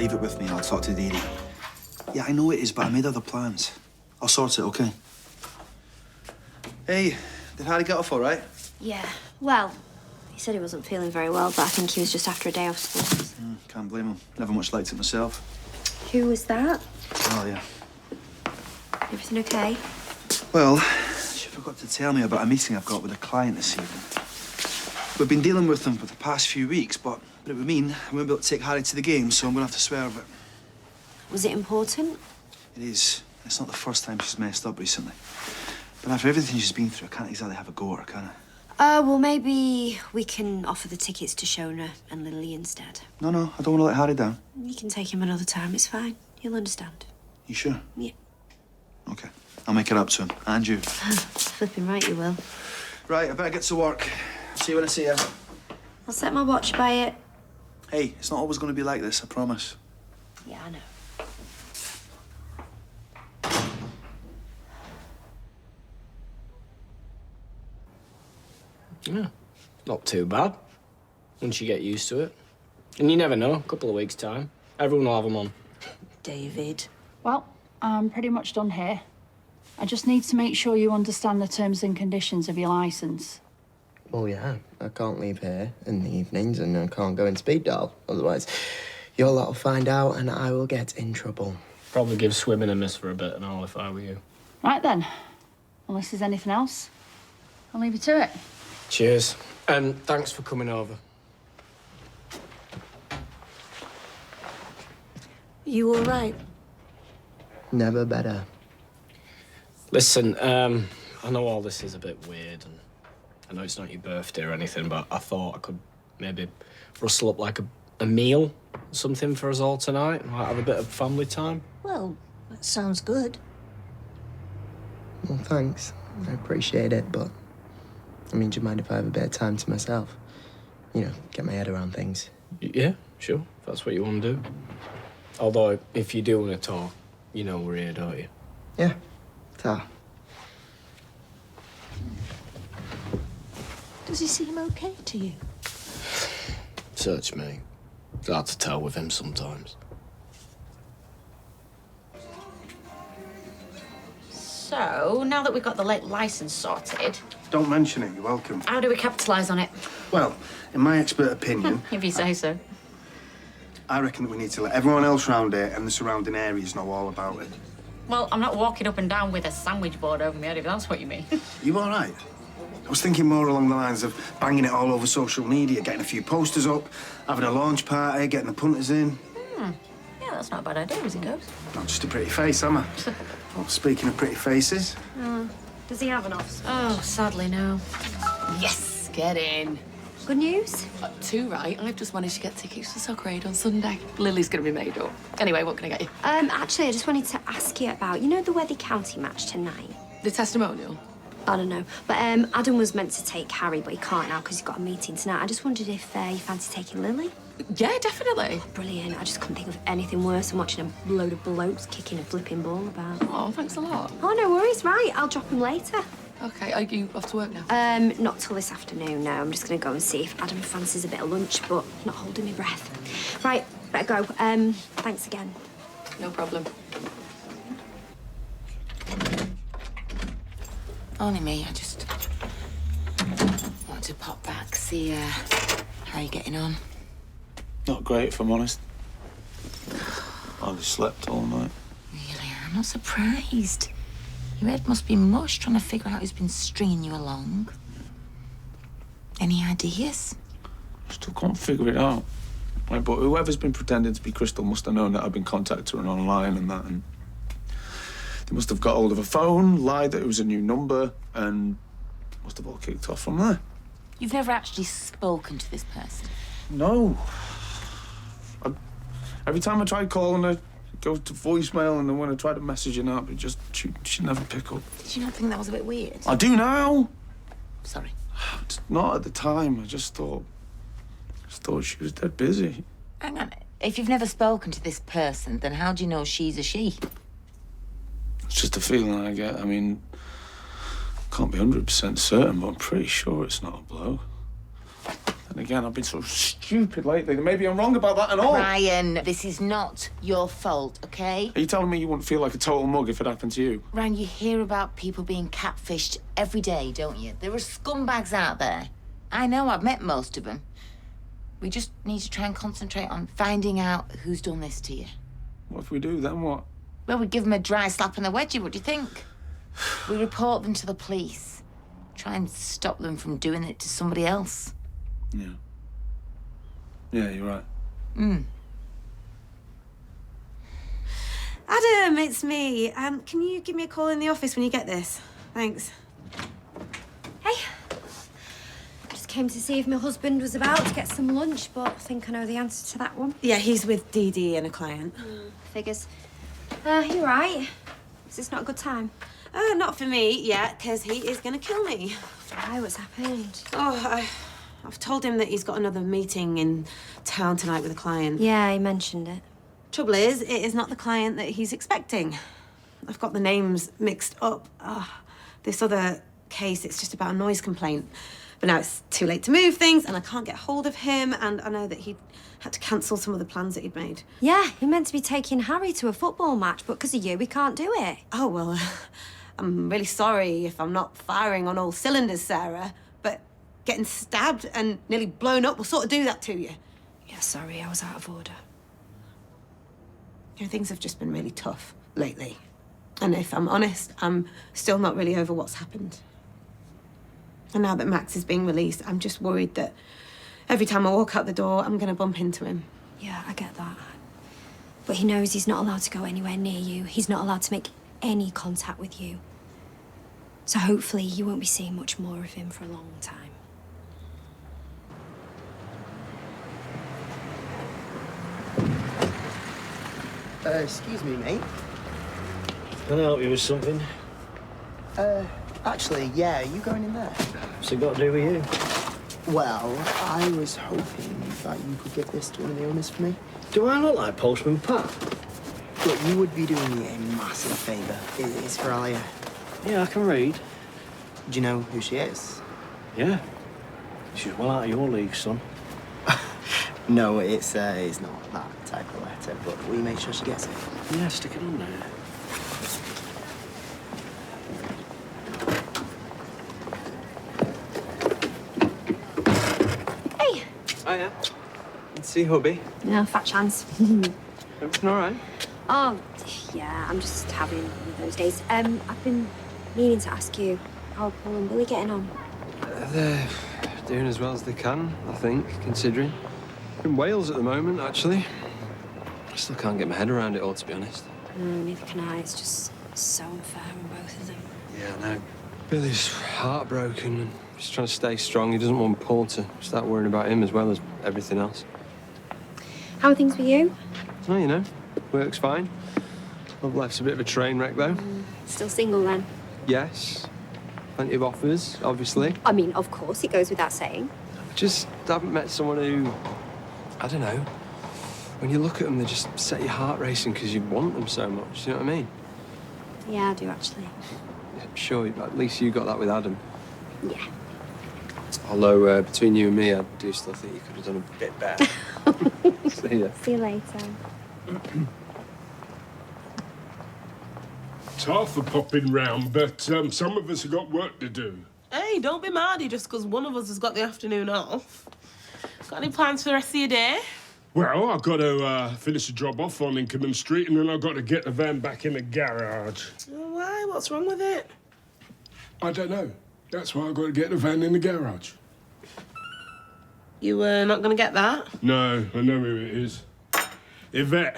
Leave it with me. I'll talk to Dee Dee. Yeah, I know it is, but I made other plans. I'll sort it, OK? Hey, did Harry get off all right? Yeah, well, he said he wasn't feeling very well, but I think he was just after a day off school. Can't blame him. Never much liked it myself. Who was that? Oh, yeah. Everything okay? Well, she forgot to tell me about a meeting I've got with a client this evening. We've been dealing with them for the past few weeks, but it would mean I won't be able to take Harry to the game, so I'm going to have to swerve it. Was it important? It is. It's not the first time she's messed up recently. But after everything she's been through, I can't exactly have a go at her, can I? Well, maybe we can offer the tickets to Shona and Lily instead. No, I don't want to let Harry down. You can take him another time, it's fine. He'll understand. You sure? Yeah. OK. I'll make it up to him. And you. Flipping right, you will. Right, I better get to work. See you when I see you. I'll set my watch by it. Hey, it's not always going to be like this, I promise. Yeah, I know. Yeah, not too bad. Once you get used to it. And you never know, a couple of weeks' time, everyone will have them on. David. Well, I'm pretty much done here. I just need to make sure you understand the terms and conditions of your licence. Well, yeah, I can't leave here in the evenings and I can't go in speed dial. Otherwise, your lot will find out and I will get in trouble. Probably give swimming a miss for a bit and all if I were you. Right then. Unless there's anything else, I'll leave you to it. Cheers. And thanks for coming over. You all right? Never better. Listen, I know all this is a bit weird and I know it's not your birthday or anything, but I thought I could maybe rustle up like a meal, something for us all tonight, and have a bit of family time. Well, that sounds good. Well, thanks. I appreciate it, but... I mean, do you mind if I have a bit of time to myself? You know, get my head around things. Yeah, sure, if that's what you want to do. Although, if you do want to talk, you know we're here, don't you? Yeah. Ta. Does he seem okay to you? Search me. It's hard to tell with him sometimes. So, now that we've got the licence sorted, Don't mention it, you're welcome. how do we capitalise on it? Well, in my expert opinion, If you say so. I reckon that we need to let everyone else round here and the surrounding areas know all about it. Well, I'm not walking up and down with a sandwich board over my head, if that's what you mean. You all right? I was thinking more along the lines of banging it all over social media, getting a few posters up, having a launch party, getting the punters in. Yeah, that's not a bad idea, as it goes. Not just a pretty face, am I? Well, speaking of pretty faces, Does he have an office? Oh, sadly, no. Yes, get in. Good news? Too right. I've just managed to get tickets to Soccer Aid on Sunday. Lily's going to be made up. Anyway, what can I get you? Actually, I just wanted to ask you about, you know, the Worthy County match tonight? The testimonial? I don't know. But Adam was meant to take Harry, but he can't now because he's got a meeting tonight. I just wondered if you fancy taking Lily? Yeah, definitely. Brilliant. I just couldn't think of anything worse than watching a load of blokes kicking a flipping ball about. Oh, thanks a lot. Oh, no worries. Right, I'll drop him later. Okay, are you off to work now? Not till this afternoon, no. I'm just going to go and see if Adam fancies a bit of lunch, but not holding my breath. Right, better go. Thanks again. No problem. Only me. I just wanted to pop back, see how you getting on. Not great, if I'm honest. Hardly slept all night. Really, I'm not surprised. Your head must be mush trying to figure out who's been stringing you along. Any ideas? Still can't figure it out. Right, but whoever's been pretending to be Crystal must have known that I've been contacting her online and that, and they must have got hold of a phone, lied that it was a new number, and must have all kicked off from there. You've never actually spoken to this person? No. Every time I tried calling her, it goes to voicemail, and then when I tried to message her up, she'd never pick up. Did you not think that was a bit weird? I do now. Sorry. Not at the time. I just thought she was dead busy. Hang on. If you've never spoken to this person, then how do you know she's a she? It's just a feeling I get. I mean, can't be 100% certain, but I'm pretty sure it's not a bloke. And again, I've been so stupid lately. Maybe I'm wrong about that and all. Ryan, this is not your fault, okay? Are you telling me you wouldn't feel like a total mug if it happened to you? Ryan, you hear about people being catfished every day, don't you? There are scumbags out there. I know, I've met most of them. We just need to try and concentrate on finding out who's done this to you. What if we do, then what? Well, we give them a dry slap on the wedgie. What do you think? We report them to the police. Try and stop them from doing it to somebody else. Yeah. Yeah, you're right. Adam, it's me. Can you give me a call in the office when you get this? Thanks. Hey. Just came to see if my husband was about to get some lunch, but I think I know the answer to that one. Yeah, he's with Dee Dee and a client. Figures. You're right. Is this not a good time? Not for me yet, because he is going to kill me. Why? What's happened? Oh, I've told him that he's got another meeting in town tonight with a client. Yeah, he mentioned it. Trouble is, it is not the client that he's expecting. I've got the names mixed up. This other case, it's just about a noise complaint. But now it's too late to move things, and I can't get hold of him, and I know that he had to cancel some of the plans that he'd made. Yeah, he meant to be taking Harry to a football match, but because of you, we can't do it. Oh, well, I'm really sorry if I'm not firing on all cylinders, Sarah, but getting stabbed and nearly blown up will sort of do that to you. Yeah, sorry, I was out of order. You know, things have just been really tough lately. And if I'm honest, I'm still not really over what's happened. And now that Max is being released, I'm just worried that every time I walk out the door, I'm going to bump into him. Yeah, I get that. But he knows he's not allowed to go anywhere near you. He's not allowed to make any contact with you. So hopefully you won't be seeing much more of him for a long time. Excuse me, mate. Can I help you with something? Actually, yeah, are you going in there? What's it got to do with you? Well, I was hoping that you could give this to one of the owners for me. Do I look like Postman Pat? Look, you would be doing me a massive favour. It's for Alia. Yeah, I can read. Do you know who she is? Yeah. She's well out of your league, son. No, it's not that type of letter, but will you make sure she gets it? Yeah, stick it on there. Hey! Oh, yeah? See hubby? No, fat chance. Everything all right? Oh, yeah, I'm just having one of those days. I've been meaning to ask you, how are Paul and Billy getting on? They're doing as well as they can, I think, considering. In Wales at the moment, actually. I still can't get my head around it all, to be honest. Neither can I. It's just so unfair on both of them. Yeah, I know. Billy's heartbroken and he's trying to stay strong. He doesn't want Paul to start worrying about him as well as everything else. How are things with you? Oh, you know, works fine. Love life's a bit of a train wreck, though. Still single, then? Yes. Plenty of offers, obviously. I mean, of course, it goes without saying. I just haven't met someone who, I don't know, when you look at them, they just set your heart racing because you want them so much. You know what I mean? Yeah, I do, actually. Yeah, I'm sure, at least you got that with Adam. Yeah. Although, between you and me, I do still think you could have done a bit better. See ya. See you later. Tough for popping round, but some of us have got work to do. Hey, don't be mardy just because one of us has got the afternoon off. Got any plans for the rest of your day? Well, I've got to finish a job off on Inkerman Street, and then I've got to get the van back in the garage. Oh, why? What's wrong with it? I don't know. That's why I've got to get the van in the garage. You were not going to get that? No, I know who it is. Yvette.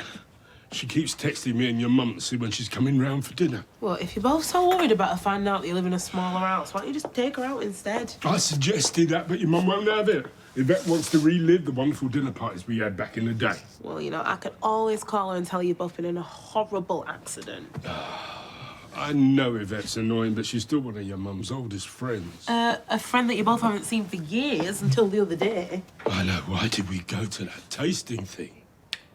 She keeps texting me and your mum to see when she's coming round for dinner. Well, if you're both so worried about her finding out that you live in a smaller house, why don't you just take her out instead? I suggested that, but your mum won't have it. Yvette wants to relive the wonderful dinner parties we had back in the day. Well, you know, I could always call her and tell you've both been in a horrible accident. I know Yvette's annoying, but she's still one of your mum's oldest friends. A friend that you both haven't seen for years until the other day. I know. Why did we go to that tasting thing?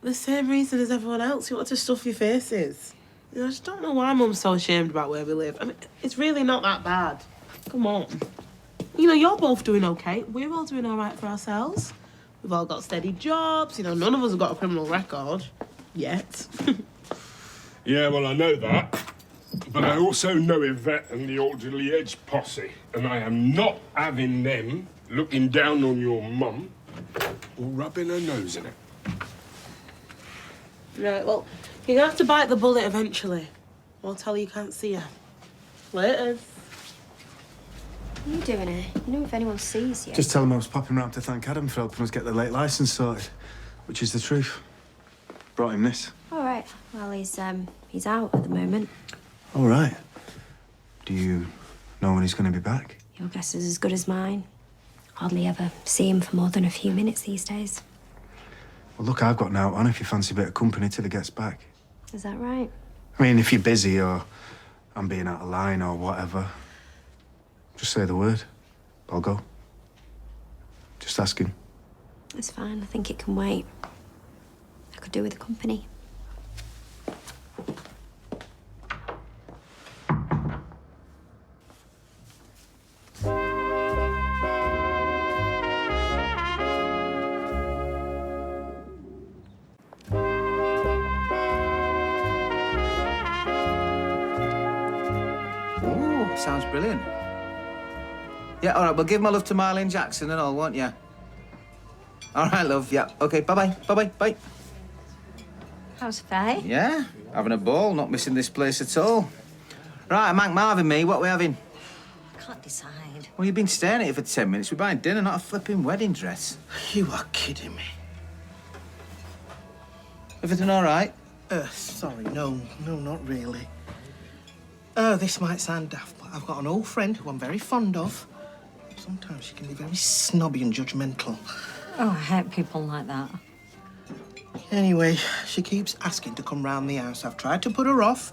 The same reason as everyone else. You want to stuff your faces. You know, I just don't know why Mum's so ashamed about where we live. I mean, it's really not that bad. Come on. You know, you're both doing okay. We're all doing all right for ourselves. We've all got steady jobs. You know, none of us have got a criminal record. Yet. Yeah, well, I know that. But I also know Yvette and the Orderly Edge posse, and I am not having them looking down on your mum or rubbing her nose in it. Right, well, you're going to have to bite the bullet eventually. Or tell her you can't see her. Later. What are you doing here? You know if anyone sees you. Just tell him I was popping round to thank Adam for helping us get the late licence sorted, which is the truth. Brought him this. All right. Well, he's out at the moment. All right. Do you know when he's going to be back? Your guess is as good as mine. Hardly ever see him for more than a few minutes these days. Well, look, I've got an out on if you fancy a bit of company till he gets back. Is that right? I mean, if you're busy or I'm being out of line or whatever, just say the word. I'll go. Just ask him. It's fine. I think it can wait. I could do with the company. Ooh, sounds brilliant. Yeah, all right, well, give my love to Marlene Jackson and all, won't you? All right, love, yeah. OK, bye-bye, bye-bye, bye. How's Faye? Yeah, having a ball, not missing this place at all. Right, Mac Marvin, me, what are we having? Can't decide. Well, you've been staring at it for 10 minutes. We're buying dinner, not a flipping wedding dress. You are kidding me. Everything all right? Sorry, no, not really. This might sound daft, but I've got an old friend who I'm very fond of. Sometimes she can be very snobby and judgmental. Oh, I hate people like that. Anyway, she keeps asking to come round the house. I've tried to put her off.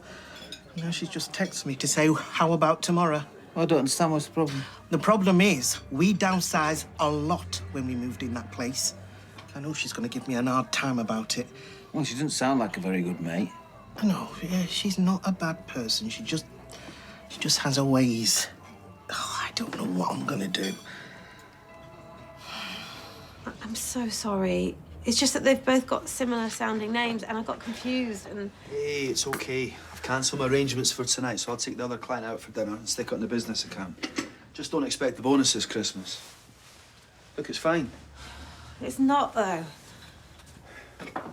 Now she's just texted me to say, how about tomorrow? I don't understand what's the problem. The problem is, we downsize a lot when we moved in that place. I know she's going to give me an hard time about it. Well, she doesn't sound like a very good mate. I know, yeah, she's not a bad person. She just has her ways. Oh, I don't know what I'm going to do. I'm so sorry. It's just that they've both got similar sounding names and I got confused and... Hey, it's okay. I've cancelled my arrangements for tonight, so I'll take the other client out for dinner and stick it on the business account. Just don't expect the bonus this Christmas. Look, it's fine. It's not, though.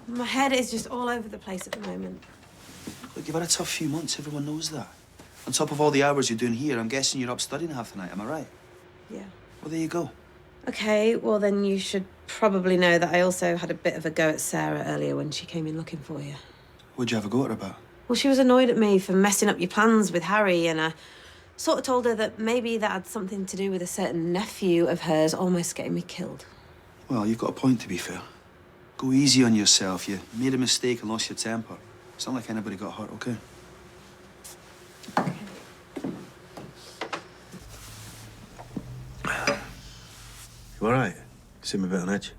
My head is just all over the place at the moment. Look, you've had a tough few months. Everyone knows that. On top of all the hours you're doing here, I'm guessing you're up studying half the night. Am I right? Yeah. Well, there you go. OK, well, then you should probably know that I also had a bit of a go at Sarah earlier when she came in looking for you. What'd you have a go at her about? Well, she was annoyed at me for messing up your plans with Harry, and I sort of told her that maybe that had something to do with a certain nephew of hers almost getting me killed. Well, you've got a point, to be fair. Go easy on yourself. You made a mistake and lost your temper. It's not like anybody got hurt, OK? You all right? Seem a bit on edge.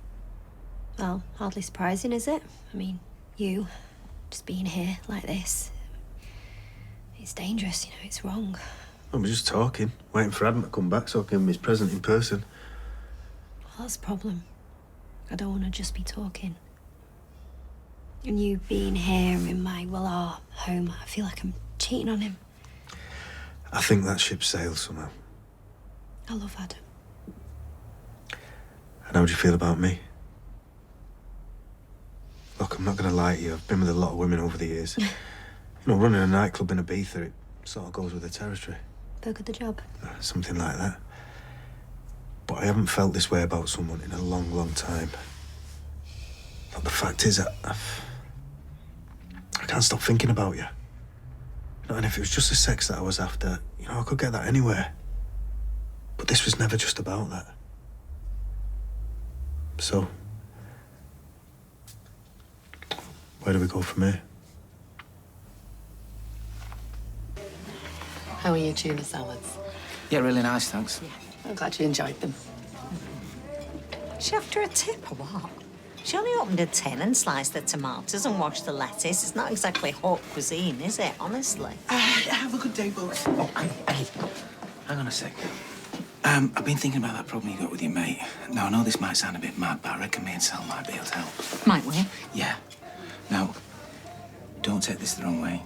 Well, hardly surprising, is it? I mean, you just being here like this. It's dangerous, you know, it's wrong. I was just talking, waiting for Adam to come back so I can give him his present in person. Well, that's the problem. I don't want to just be talking. And you being here in my, well, our home, I feel like I'm cheating on him. I think that ship sails somehow. I love Adam. And how do you feel about me? Look, I'm not going to lie to you. I've been with a lot of women over the years. You know, running a nightclub in Ibiza, it sort of goes with the territory. They're good at the job. Something like that. But I haven't felt this way about someone in a long, long time. But the fact is, I can't stop thinking about you. You know, and if it was just the sex that I was after, you know, I could get that anywhere. But this was never just about that. So, where do we go from here? How are your tuna salads? Yeah, really nice, thanks. I'm glad you enjoyed them. She after a tip or what? She only opened a tin and sliced the tomatoes and washed the lettuce. It's not exactly haute cuisine, is it, honestly? Have a good day, both. Oh, hey, hang on a sec. I've been thinking about that problem you got with your mate. Now, I know this might sound a bit mad, but I reckon me and Sal might be able to help. Might we? Yeah. Now, don't take this the wrong way.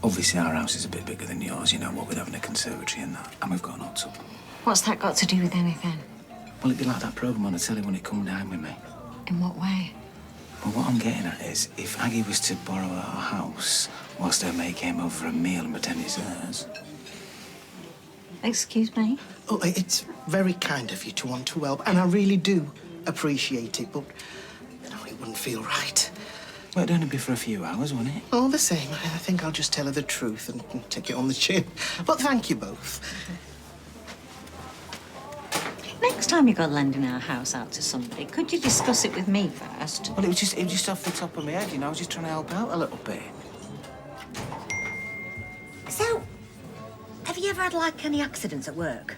Obviously, our house is a bit bigger than yours, you know, what with having a conservatory and that. And we've got an hot tub. What's that got to do with anything? Well, it'd be like that programme on the telly when it come down with me. In what way? Well, what I'm getting at is, if Aggie was to borrow our house whilst her mate came over for a meal and pretend it's hers... Excuse me? Oh, it's very kind of you to want to help, and I really do appreciate it, but, you know, it wouldn't feel right. Well, it'd only be for a few hours, wouldn't it? All the same, I think I'll just tell her the truth and take it on the chin. But thank you both. Next time you go lending our house out to somebody, could you discuss it with me first? Well, it was just off the top of my head, you know. I was just trying to help out a little bit. So, have you ever had, like, any accidents at work?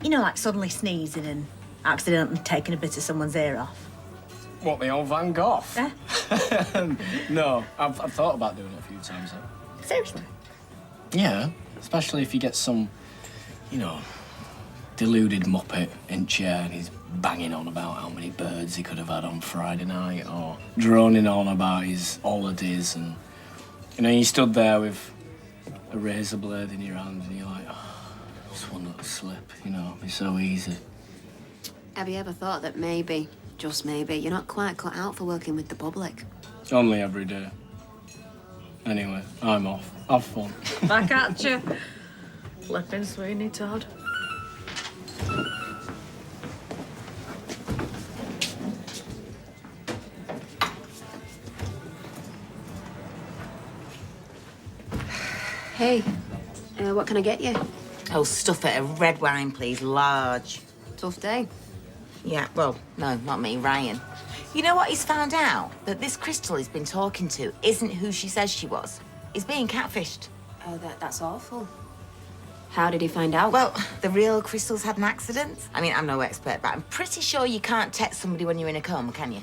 You know, like suddenly sneezing and accidentally taking a bit of someone's ear off? What, the old Van Gogh? Yeah? No, I've thought about doing it a few times, though. Seriously? Yeah, especially if you get some, you know, deluded muppet in chair and he's banging on about how many birds he could have had on Friday night, or droning on about his holidays, and, you know, you stood there with a razor blade in your hand and you're like, oh, just one little slip, you know, it'd be so easy. Have you ever thought that maybe, just maybe, you're not quite cut out for working with the public? Only every day. Anyway, I'm off. Have fun. Back at you. Flipping Sweeney Todd. Hey, what can I get you? Oh, stuff it. A red wine, please. Large. Tough day. Yeah, well, no, not me, Ryan. You know what he's found out? That this Crystal he's been talking to isn't who she says she was. He's being catfished. Oh, that's awful. How did he find out? Well, the real Crystal's had an accident. I mean, I'm no expert, but I'm pretty sure you can't text somebody when you're in a coma, can you?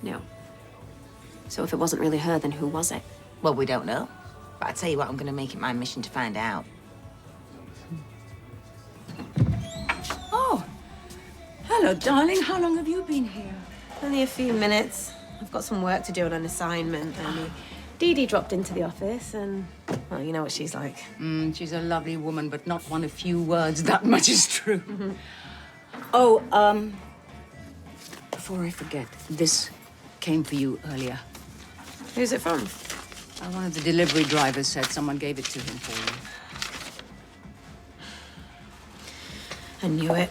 No. So if it wasn't really her, then who was it? Well, we don't know. But I tell you what, I'm going to make it my mission to find out. Oh, hello, darling. How long have you been here? Only a few minutes. I've got some work to do on an assignment, and Dee Dee dropped into the office, and, well, you know what she's like. She's a lovely woman, but not one of few words. That much is true. Before I forget, this came for you earlier. Who's it from? One of the delivery drivers said someone gave it to him for you. I knew it.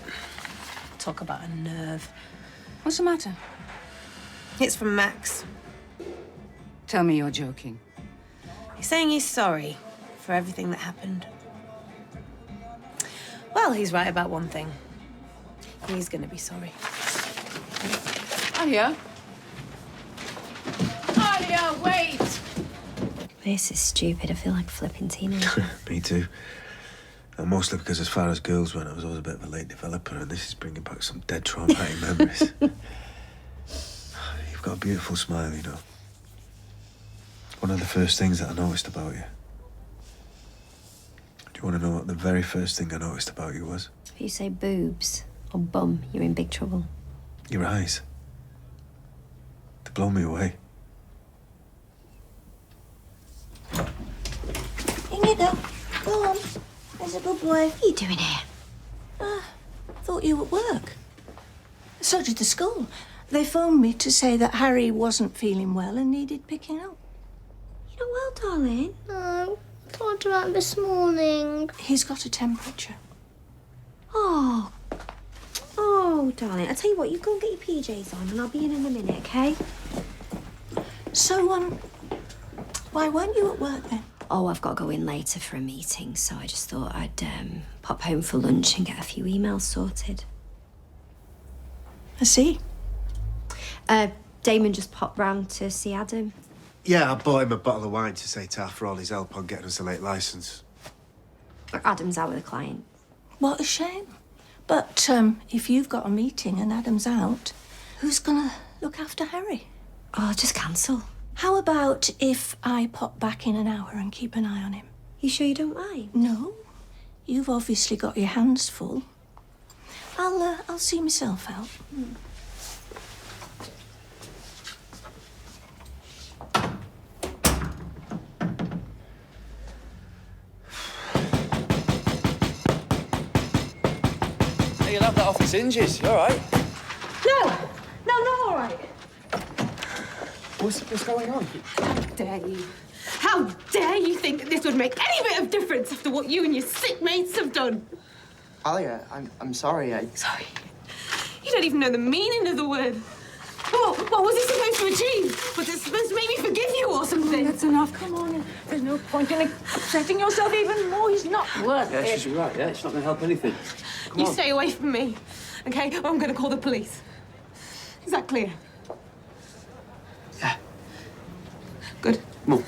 Talk about a nerve. What's the matter? It's from Max. Tell me you're joking. He's saying he's sorry for everything that happened. Well, he's right about one thing. He's gonna be sorry. Alia? Alia, wait! This is stupid. I feel like a flipping teenager. Me too. And mostly because as far as girls went, I was always a bit of a late developer, and this is bringing back some dead traumatic memories. You've got a beautiful smile, you know. One of the first things that I noticed about you. Do you want to know what the very first thing I noticed about you was? If you say boobs or bum, you're in big trouble. Your eyes. They blow me away. Inigo, go on. There's a good boy. What are you doing here? Thought you were at work. So did the school. They phoned me to say that Harry wasn't feeling well and needed picking up. You not well, darling? No, talked about this morning. He's got a temperature. Oh, darling. I tell you what, you go and get your PJs on, and I'll be in a minute, okay? So, why weren't you at work then? Oh, I've got to go in later for a meeting, so I just thought I'd pop home for lunch and get a few emails sorted. I see. Damon just popped round to see Adam. Yeah, I bought him a bottle of wine to say ta for all his help on getting us a late licence. Adam's out with a client. What a shame. But if you've got a meeting and Adam's out, who's gonna look after Harry? Oh, just cancel. How about if I pop back in an hour and keep an eye on him? You sure you don't mind? No. You've obviously got your hands full. I'll see myself out. Hey, you'll have that off its hinges. You all right? No, not all right. What's going on? How dare you? How dare you think that this would make any bit of difference after what you and your sick mates have done? Alia, I'm sorry. Sorry. You don't even know the meaning of the word. What was it supposed to achieve? Was it supposed to make me forgive you or something? Oh, that's enough. Come on. There's no point in upsetting yourself even more. He's not worth Yeah, it. she's right. Yeah, it's not going to help anything. Come You on. stay away from me, okay? Or I'm going to call the police. Is that clear? Yeah. Good. Come on.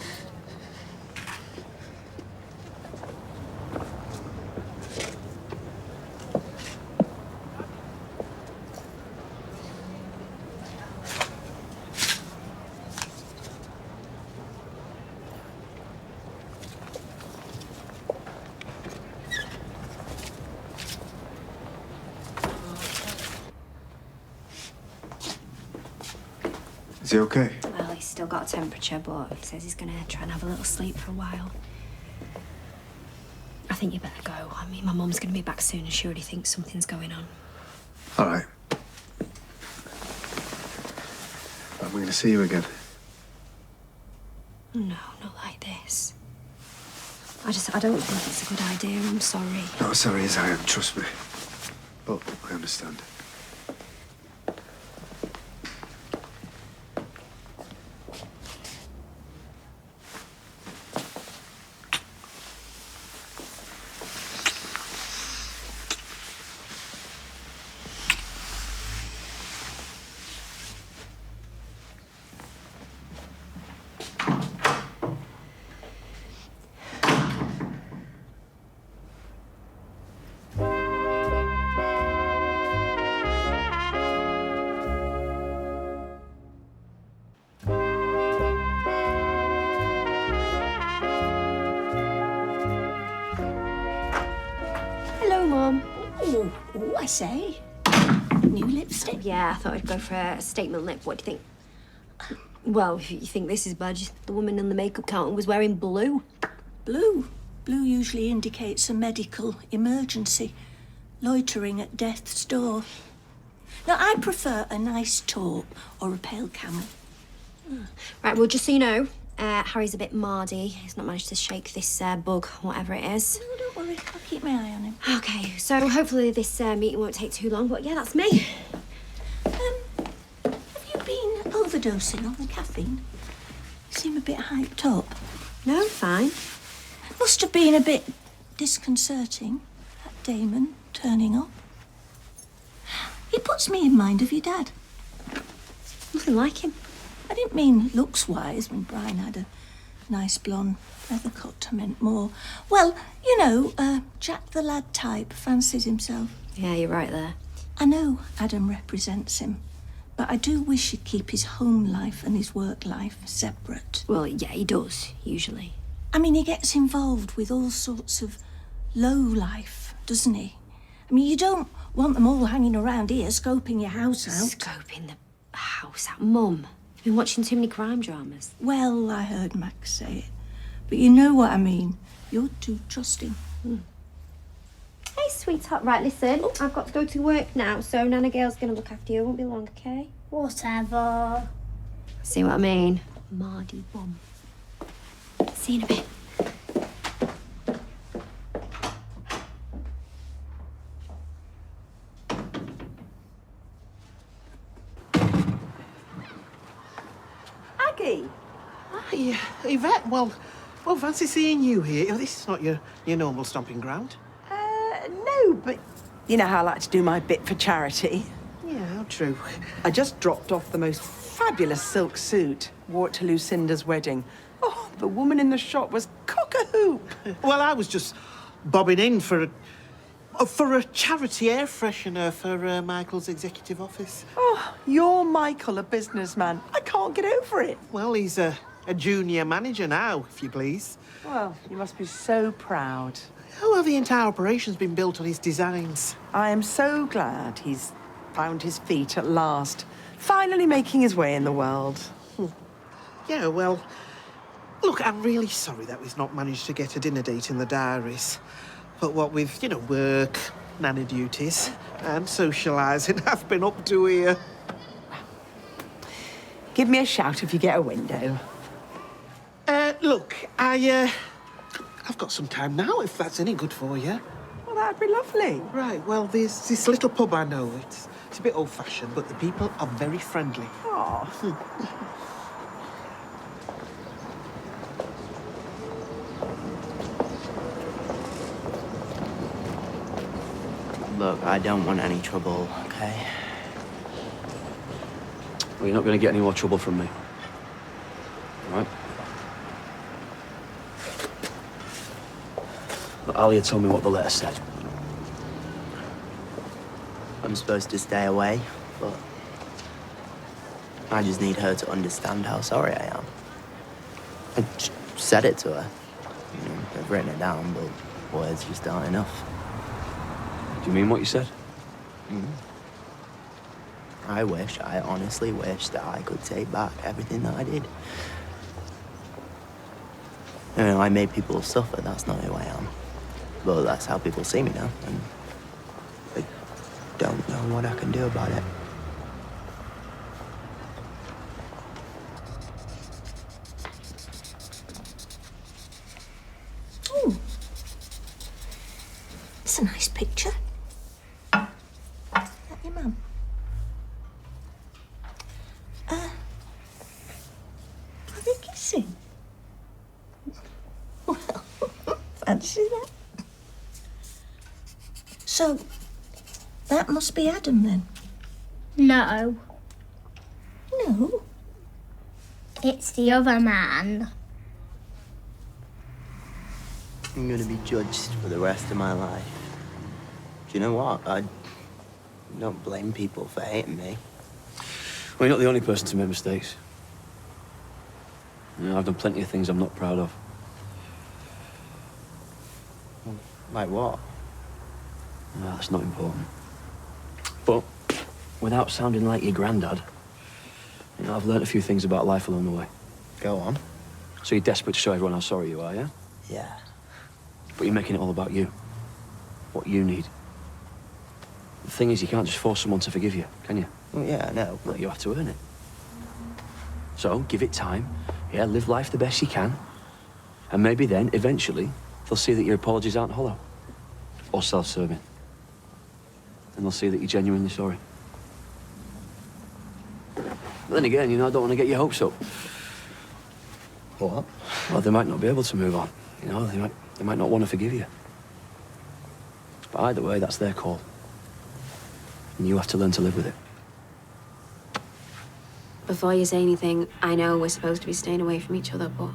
Is he okay? Well, he's still got a temperature, but he says he's going to try and have a little sleep for a while. I think you better go. I mean, my mum's going to be back soon and she already thinks something's going on. All right. I'm going to see you again. No, not like this. I don't think it's a good idea. I'm sorry. Not as sorry as I am, trust me. But I understand. Hello, Mum. Oh, I say. New lipstick? Yeah, I thought I'd go for a statement lip. What do you think? Well, if you think this is bad, the woman in the makeup counter was wearing blue. Blue? Blue usually indicates a medical emergency. Loitering at death's door. Now, I prefer a nice taupe or a pale camel. Right, well, just so you know, Harry's a bit mardy. He's not managed to shake this bug, whatever it is. No, don't worry. I'll keep my eye on him. Okay, so hopefully this meeting won't take too long, but yeah, that's me. Have you been overdosing on the caffeine? You seem a bit hyped up. No, fine. Must have been a bit disconcerting, that Damon turning up. He puts me in mind of your dad. Nothing like him. I didn't mean looks-wise when Brian had a nice blonde feather cut. I meant more, well, you know, Jack the lad type, fancies himself. Yeah, you're right there. I know Adam represents him, but I do wish he'd keep his home life and his work life separate. Well, yeah, he does, usually. I mean, he gets involved with all sorts of low life, doesn't he? I mean, you don't want them all hanging around here, scoping your house out. Scoping the house out? Mum, you've been watching too many crime dramas. Well, I heard Max say it. But you know what I mean. You're too trusting. Hey, sweetheart. Right, listen, I've got to go to work now, so Nana Gail's going to look after you. It won't be long, okay? Whatever. See what I mean? Mardy bum. See you in a bit. Aggie. Hi, Yvette. Well, fancy seeing you here. Oh, this is not your normal stomping ground. No, but you know how I like to do my bit for charity. Yeah, how true. I just dropped off the most fabulous silk suit. Wore it to Lucinda's wedding. Oh, the woman in the shop was cock-a-hoop. Well, I was just bobbing in for a charity air freshener for Michael's executive office. Oh, you're Michael, a businessman. I can't get over it. Well, he's a junior manager now, if you please. Well, you must be so proud. Oh, well, the entire operation's been built on his designs. I am so glad he's found his feet at last, finally making his way in the world. Yeah, well, look, I'm really sorry that we've not managed to get a dinner date in the diaries. But what with, work, nanny duties, and socialising, I've been up to here. Give me a shout if you get a window. Look, I've got some time now, if that's any good for you. Well, that'd be lovely. Right, well, there's this little pub I know. It's a bit old-fashioned, but the people are very friendly. Oh. Look, I don't want any trouble, okay? Well, you're not going to get any more trouble from me. All right? But Ali had told me what the letter said. I'm supposed to stay away, but I just need her to understand how sorry I am. I just said it to her. I've written it down, but words just aren't enough. Do you mean what you said? I honestly wish that I could take back everything that I did. I made people suffer, that's not who I am. But that's how people see me now, and I don't know what I can do about it. Ooh. It's a nice picture. Is that your mum? Are they kissing? Well, fancy that. So, that must be Adam then? No, No. it's the other man. I'm gonna be judged for the rest of my life. Do you know what? I don't blame people for hating me. Well, you're not the only person to make mistakes. I've done plenty of things I'm not proud of. Like what? No, that's not important. But without sounding like your granddad, I've learnt a few things about life along the way. Go on. So you're desperate to show everyone how sorry you are, yeah? Yeah. But you're making it all about you. What you need. The thing is, you can't just force someone to forgive you, can you? Well, yeah, I know. Well, you have to earn it. So, give it time. Yeah, live life the best you can. And maybe then, eventually, they'll see that your apologies aren't hollow. Or self-serving. And they'll see that you're genuinely sorry. But then again, I don't want to get your hopes up. What? Well, they might not be able to move on. They might not want to forgive you. But either way, that's their call. And you have to learn to live with it. Before you say anything, I know we're supposed to be staying away from each other, but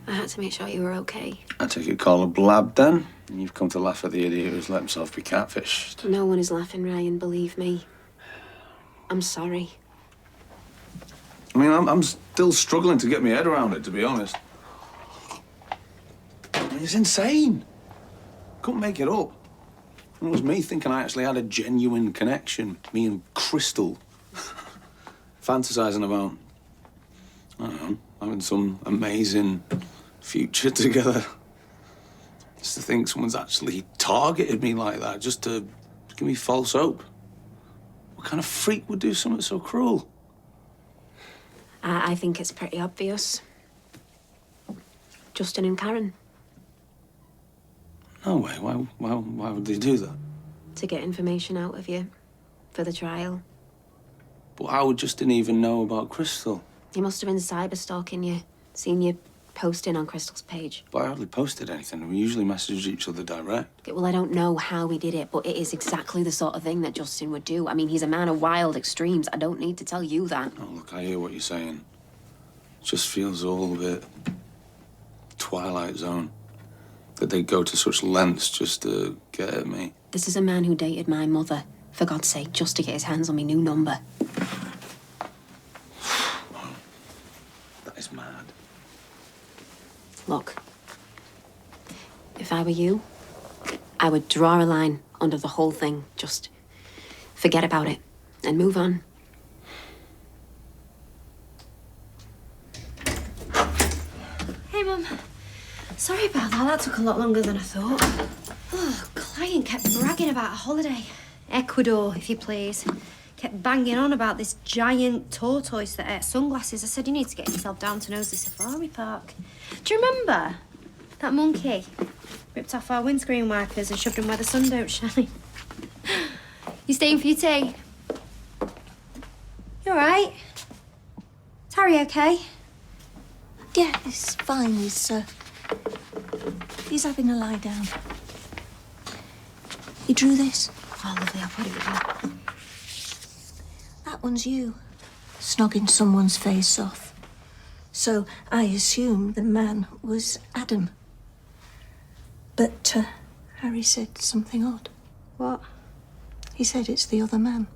I had to make sure you were okay. I take it call a blab then? And you've come to laugh at the idiot who's let himself be catfished. No one is laughing, Ryan, believe me. I'm sorry. I mean, I'm still struggling to get my head around it, to be honest. I mean, it's insane. Couldn't make it up. It was me thinking I actually had a genuine connection. Me and Crystal. Fantasizing about, I don't know, having some amazing future together. Just to think someone's actually targeted me like that, just to give me false hope. What kind of freak would do something so cruel? I think it's pretty obvious. Justin and Karen. No way. Why would they do that? To get information out of you for the trial. But how would Justin even know about Crystal? He must have been cyber stalking you, seen you posting on Crystal's page. But I hardly posted anything. We usually message each other direct. Okay, well, I don't know how he did it, but it is exactly the sort of thing that Justin would do. I mean, he's a man of wild extremes. I don't need to tell you that. Oh, look, I hear what you're saying. It just feels all a bit Twilight Zone. That they go to such lengths just to get at me. This is a man who dated my mother, for God's sake, just to get his hands on my new number. That is mad. Look, If I were you, I would draw a line under the whole thing. Just forget about it and move on. Hey, Mum. Sorry about that. That took a lot longer than I thought. Oh, client kept bragging about a holiday. Ecuador, if you please. Kept banging on about this giant tortoise that ate sunglasses. I said, you need to get yourself down to Knowsley Safari Park. Do you remember that monkey? Ripped off our windscreen wipers and shoved them where the sun don't shine. You staying for your tea? You all right? Is Harry okay? Yeah, he's fine. He's having a lie down. You drew this? Oh, lovely. I'll put it with you. That one's you, snogging someone's face off. So I assume the man was Adam. But Harry said something odd. What? He said it's the other man.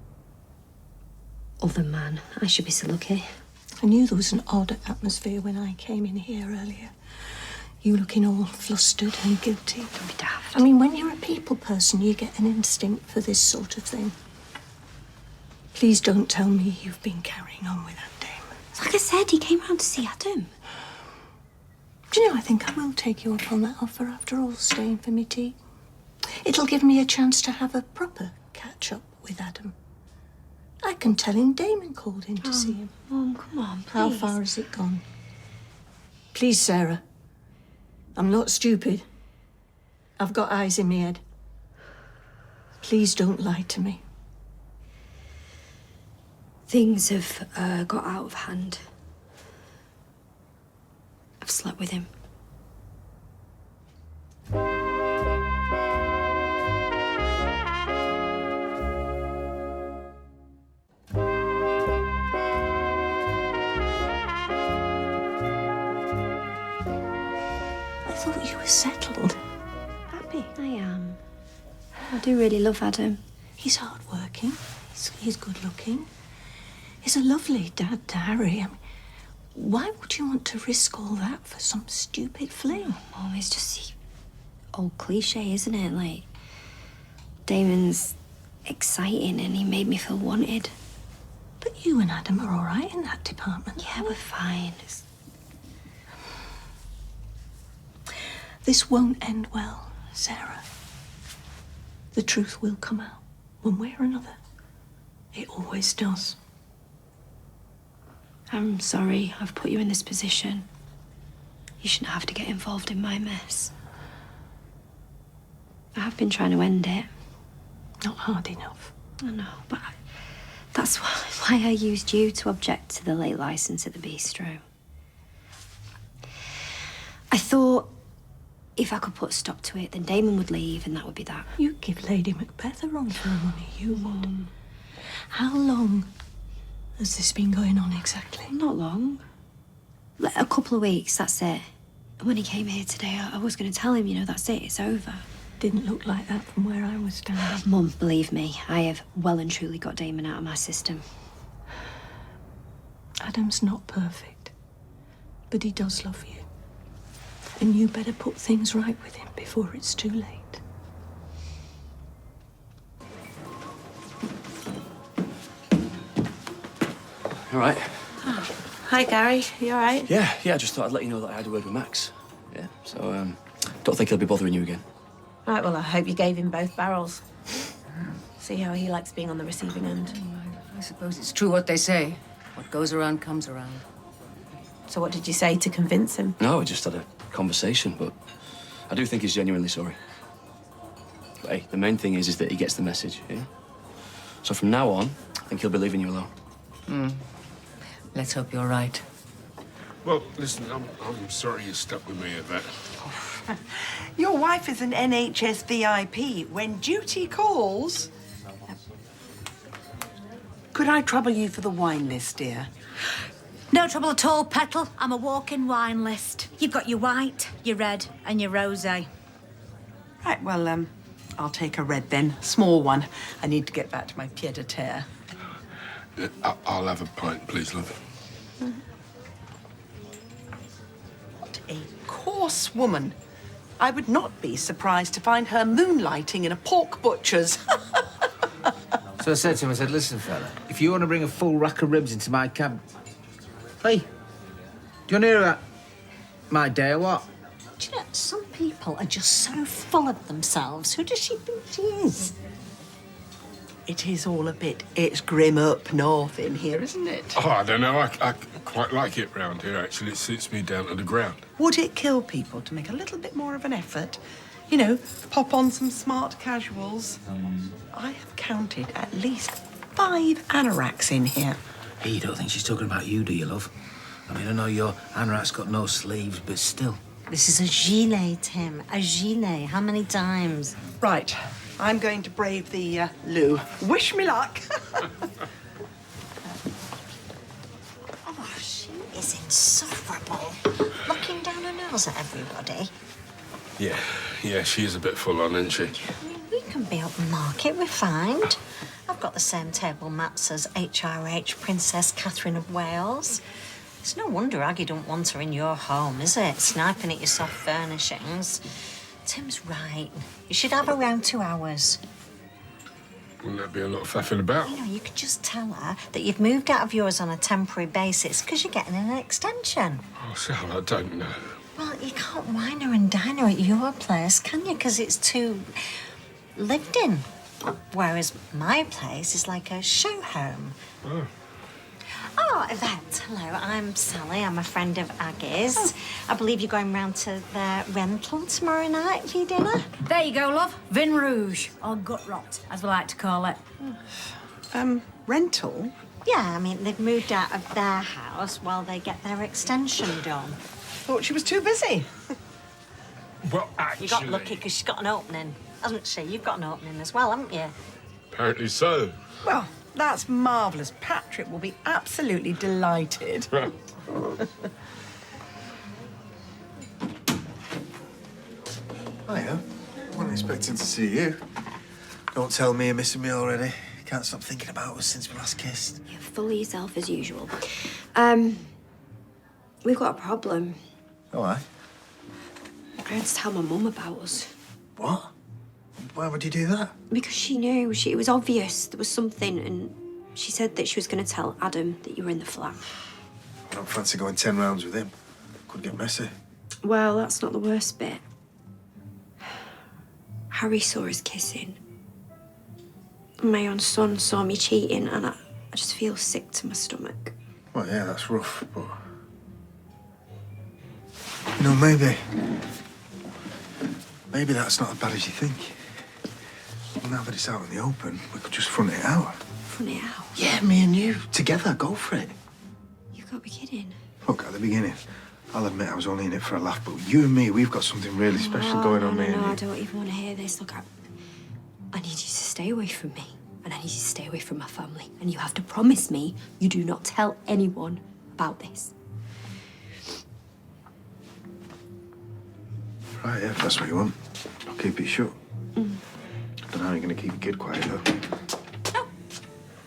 Other man? I should be so lucky. I knew there was an odd atmosphere when I came in here earlier. You looking all flustered and guilty. Don't be daft. I mean, when you're a people person, you get an instinct for this sort of thing. Please don't tell me you've been carrying on with that Damon. Like I said, he came round to see Adam. Do you know, I think I will take you up on that offer after all, staying for me tea. It'll give me a chance to have a proper catch-up with Adam. I can tell him Damon called in to see him. Mum, come on, please. How far has it gone? Please, Sarah. I'm not stupid. I've got eyes in my head. Please don't lie to me. Things have got out of hand. I've slept with him. I thought you were settled. Happy? I am. I do really love Adam. He's hard-working. He's good-looking. He's a lovely dad to Harry. I mean, why would you want to risk all that for some stupid fling? Oh, Mum, it's just the old cliche, isn't it? Like, Damon's exciting and he made me feel wanted. But you and Adam are all right in that department. Yeah, we're fine. This won't end well, Sarah. The truth will come out, one way or another. It always does. I'm sorry I've put you in this position. You shouldn't have to get involved in my mess. I have been trying to end it. Not hard enough. I know, but that's why I used you to object to the late licence at the bistro. I thought if I could put a stop to it, then Damon would leave and that would be that. You'd give Lady Macbeth a run for her money, you would. How long has this been going on exactly? Not long. Like, a couple of weeks, that's it. And when he came here today, I was going to tell him, you know, that's it, it's over. Didn't look like that from where I was standing. Mum, believe me, I have well and truly got Damon out of my system. Adam's not perfect, but he does love you. And you better put things right with him before it's too late. All right. Oh. Hi, Gary. You all right? Yeah, I just thought I'd let you know that I had a word with Max. Yeah, so, don't think he'll be bothering you again. Right, well, I hope you gave him both barrels. See how he likes being on the receiving end. I suppose it's true what they say. What goes around comes around. So what did you say to convince him? No, we just had a conversation, but I do think he's genuinely sorry. But hey, the main thing is that he gets the message, yeah? So from now on, I think he'll be leaving you alone. Let's hope you're right. Well, listen, I'm sorry you stuck with me a bit. Your wife is an NHS VIP. When duty calls... Could I trouble you for the wine list, dear? No trouble at all, Petal. I'm a walking wine list. You've got your white, your red, and your rosé. Right, well, I'll take a red then. Small one. I need to get back to my pied-à-terre. I'll have a pint, please, love. What a coarse woman. I would not be surprised to find her moonlighting in a pork butcher's. So I said to him, I said, listen, fella, if you want to bring a full rack of ribs into my cab... Hey, do you want to hear about my day or what? Do you know, some people are just so full of themselves. Who does she think she is? It is all a bit, it's grim up north in here, isn't it? Oh, I don't know. I quite like it round here, actually. It suits me down to the ground. Would it kill people to make a little bit more of an effort? You know, pop on some smart casuals. I have counted at least 5 anoraks in here. Hey, you don't think she's talking about you, do you, love? I mean, I know your anorak's got no sleeves, but still. This is a gilet, Tim. A gilet. How many times? Right. I'm going to brave the loo. Wish me luck. Oh, she is insufferable. Looking down her nose at everybody. Yeah, she is a bit full on, isn't she? I mean, we can be open market, we're fine. I've got the same table maps as HRH Princess Catherine of Wales. It's no wonder Aggie don't want her in your home, is it? Sniping at your soft furnishings. Tim's right. You should have around 2 hours. Wouldn't that be a lot of faffing about? You know, you could just tell her that you've moved out of yours on a temporary basis because you're getting an extension. Oh, Sal, I don't know. Well, you can't wine her and dine her at your place, can you? Because it's too lived in. Whereas my place is like a show home. Oh. Oh, Yvette, hello. I'm Sally. I'm a friend of Aggie's. Oh. I believe you're going round to their rental tomorrow night for your dinner. There you go, love. Vin Rouge, or gut rot, as we like to call it. Rental? Yeah, I mean, they've moved out of their house while they get their extension done. Thought she was too busy. Well, actually... You got lucky because she's got an opening, hasn't she? You've got an opening as well, haven't you? Apparently so. Well, that's marvellous. Patrick will be absolutely delighted. Hiya. Wasn't expecting to see you. Don't tell me you're missing me already. Can't stop thinking about us since we last kissed. You're fully yourself as usual. We've got a problem. Oh, aye? I had to tell my mum about us. What? Why would you do that? Because she knew. It was obvious there was something, and she said that she was going to tell Adam that you were in the flat. I don't fancy going 10 rounds with him. Could get messy. Well, that's not the worst bit. Harry saw us kissing. My own son saw me cheating, and I just feel sick to my stomach. Well, yeah, that's rough, but... You know, maybe that's not as bad as you think. Now that it's out in the open, we could just front it out. Front it out? Yeah, me and you. Together, go for it. You can't be kidding. Look, at the beginning, I'll admit I was only in it for a laugh, but you and me, we've got something really special going on, me and you. I don't even want to hear this. Look, I need you to stay away from me, and I need you to stay away from my family. And you have to promise me you do not tell anyone about this. Right, yeah, if that's what you want. I'll keep it shut. I don't know how you're going to keep your kid quiet, though.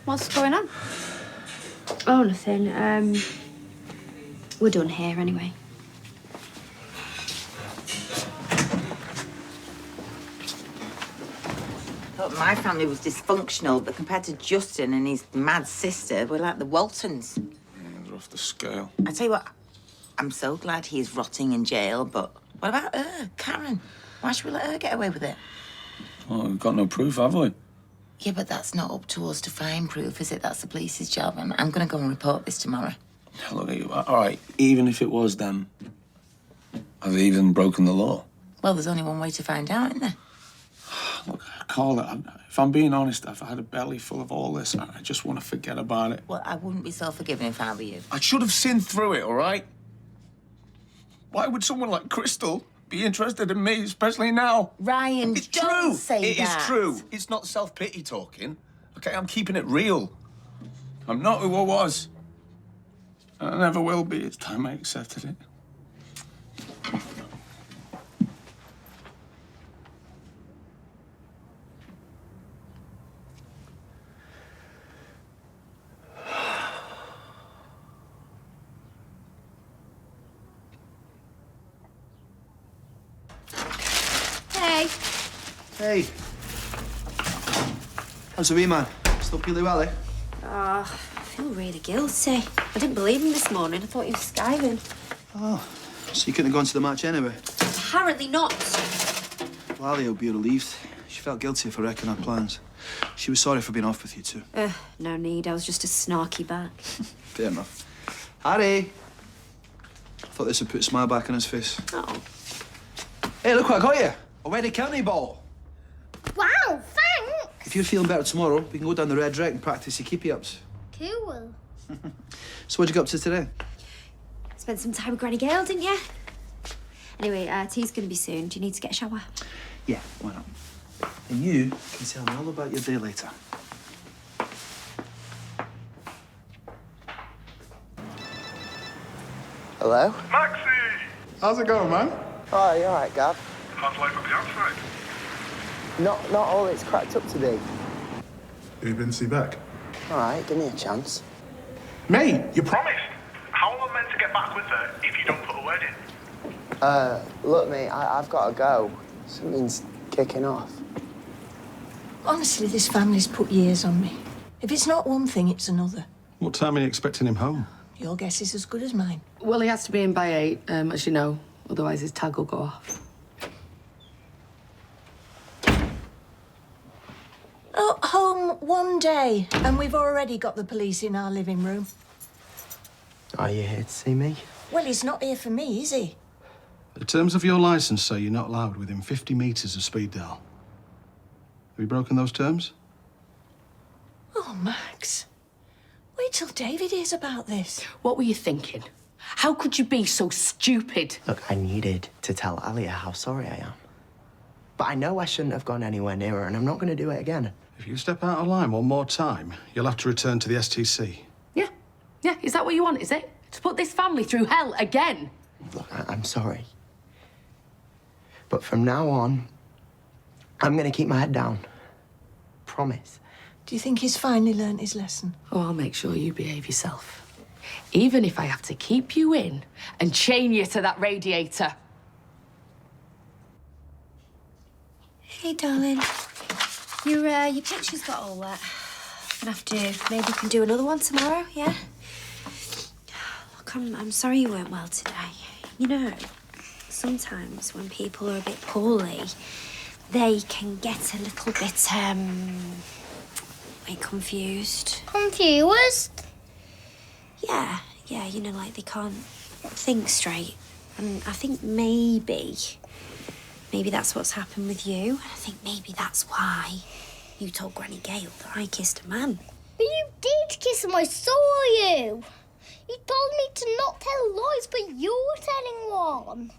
What's going on? Oh, nothing. We're done here anyway. Thought my family was dysfunctional, but compared to Justin and his mad sister, we're like the Waltons. They're off the scale. I tell you what, I'm so glad he's rotting in jail, but what about her, Karen? Why should we let her get away with it? Well, we've got no proof, have we? Yeah, but that's not up to us to find proof, is it? That's the police's job. I'm going to go and report this tomorrow. Look, all right, even if it was them, have they even broken the law? Well, there's only one way to find out, isn't there? Look, Carla, if I'm being honest, I've had a belly full of all this. I just want to forget about it. Well, I wouldn't be so forgiving if I were you. I should have seen through it, all right? Why would someone like Crystal be interested in me, especially now? Ryan, it's don't true. say It is that. true. It's not self-pity talking. Okay, I'm keeping it real. I'm not who I was. And I never will be. It's time I accepted it. Hey. How's the wee man? Still peely well, eh? Oh, I feel really guilty. I didn't believe him this morning. I thought he was skiving. Oh, so you couldn't have gone to the match anyway? Apparently not. Well, Ali will be relieved. She felt guilty for wrecking our plans. She was sorry for being off with you two. No need. I was just a snarky back. Fair enough. Harry! I thought this would put a smile back on his face. Oh. Hey, look what I got you! A Weddy County ball! Wow, thanks! If you're feeling better tomorrow, we can go down the Red Wreck and practice your keepy-ups. Cool. So what'd you get up to today? Spent some time with Granny Gale, didn't you? Anyway, tea's gonna be soon. Do you need to get a shower? Yeah, why not? And you can tell me all about your day later. Hello? Maxie! How's it going, man? Oh, you all right, Gav? How's life on the outside? Not all it's cracked up to be. Have you been to see back? All right, give me a chance. Mate, you promised. How am I meant to get back with her if you don't put a word in? Look, mate, I've got to go. Something's kicking off. Honestly, this family's put years on me. If it's not one thing, it's another. What time are you expecting him home? Your guess is as good as mine. Well, he has to be in by 8, as you know. Otherwise, his tag will go off. Oh, home one day, and we've already got the police in our living room. Are you here to see me? Well, he's not here for me, is he? The terms of your license say you're not allowed within 50 metres of speed dial. Have you broken those terms? Oh, Max. Wait till David hears about this. What were you thinking? How could you be so stupid? Look, I needed to tell Alia how sorry I am. But I know I shouldn't have gone anywhere near her, and I'm not going to do it again. If you step out of line one more time, you'll have to return to the STC. Yeah, is that what you want, is it? To put this family through hell again? Look, I'm sorry. But from now on, I'm going to keep my head down. Promise. Do you think he's finally learnt his lesson? Oh, I'll make sure you behave yourself. Even if I have to keep you in and chain you to that radiator. Hey, darling. Your picture's got all wet. Gonna have to. Maybe we can do another one tomorrow, yeah? Look, I'm sorry you weren't well today. You know, sometimes when people are a bit poorly, they can get a little bit, confused. Confused? Yeah, you know, like they can't think straight. And I think maybe that's what's happened with you. I think maybe that's why you told Granny Gale that I kissed a man. But you did kiss him, I saw you. You told me to not tell lies, but you're telling one.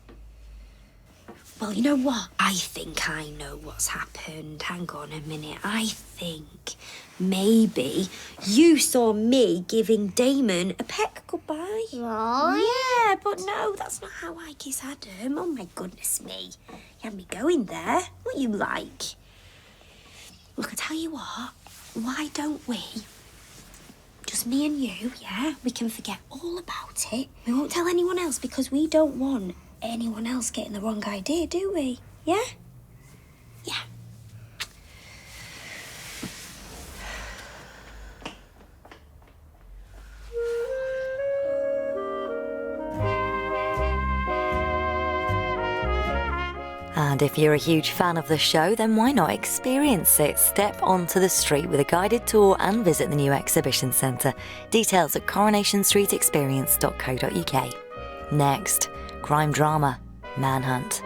Well, you know what? I think I know what's happened. Hang on a minute. I think maybe you saw me giving Damon a peck goodbye. Right. Yeah, but no, that's not how I kiss Adam. Oh, my goodness me. You had me going there. What you like? Look, I tell you what. Why don't we, just me and you, yeah? We can forget all about it. We won't tell anyone else because we don't want anyone else getting the wrong idea, do we? Yeah? Yeah. And if you're a huge fan of the show, then why not experience it? Step onto the street with a guided tour and visit the new exhibition centre. Details at coronationstreetexperience.co.uk. Next, crime drama, Manhunt.